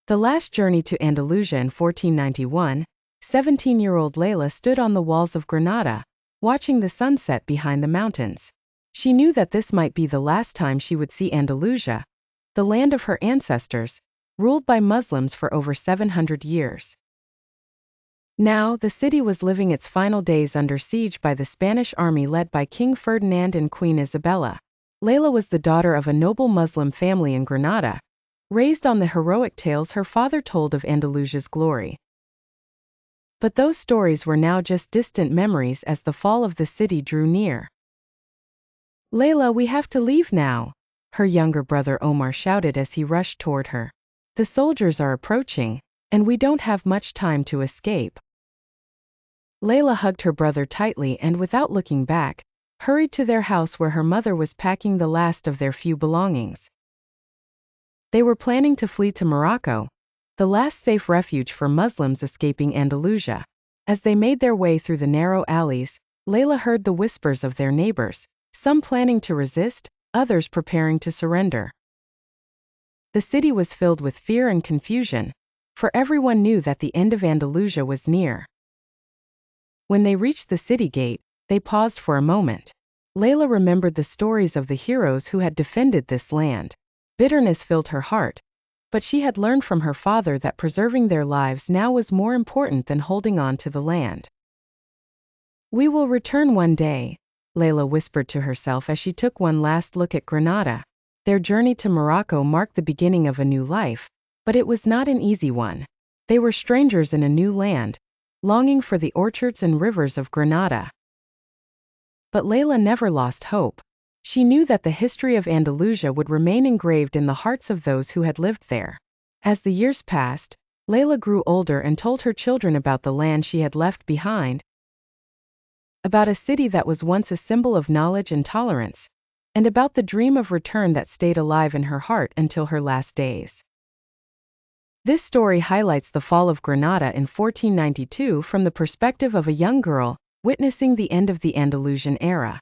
The last journey to Andalusia in 1491, 17-year-old Layla stood on the walls of Granada, watching the sunset behind the mountains. She knew that this might be the last time she would see Andalusia, the land of her ancestors, ruled by Muslims for over 700 years. Now, the city was living its final days under siege by the Spanish army led by King Ferdinand and Queen Isabella. Layla was the daughter of a noble Muslim family in Granada, raised on the heroic tales her father told of Andalusia's glory. But those stories were now just distant memories as the fall of the city drew near. "Layla, we have to leave now," her younger brother Omar shouted as he rushed toward her. "The soldiers are approaching, and we don't have much time to escape." Layla hugged her brother tightly and without looking back, hurried to their house where her mother was packing the last of their few belongings. They were planning to flee to Morocco, the last safe refuge for Muslims escaping Andalusia. As they made their way through the narrow alleys, Layla heard the whispers of their neighbors, some planning to resist, others preparing to surrender. The city was filled with fear and confusion, for everyone knew that the end of Andalusia was near. When they reached the city gate, they paused for a moment. Layla remembered the stories of the heroes who had defended this land. Bitterness filled her heart, but she had learned from her father that preserving their lives now was more important than holding on to the land. "We will return one day," Layla whispered to herself as she took one last look at Granada. Their journey to Morocco marked the beginning of a new life, but it was not an easy one. They were strangers in a new land, longing for the orchards and rivers of Granada. But Layla never lost hope. She knew that the history of Andalusia would remain engraved in the hearts of those who had lived there. As the years passed, Layla grew older and told her children about the land she had left behind, about a city that was once a symbol of knowledge and tolerance, and about the dream of return that stayed alive in her heart until her last days. This story highlights the fall of Granada in 1492 from the perspective of a young girl, witnessing the end of the Andalusian era.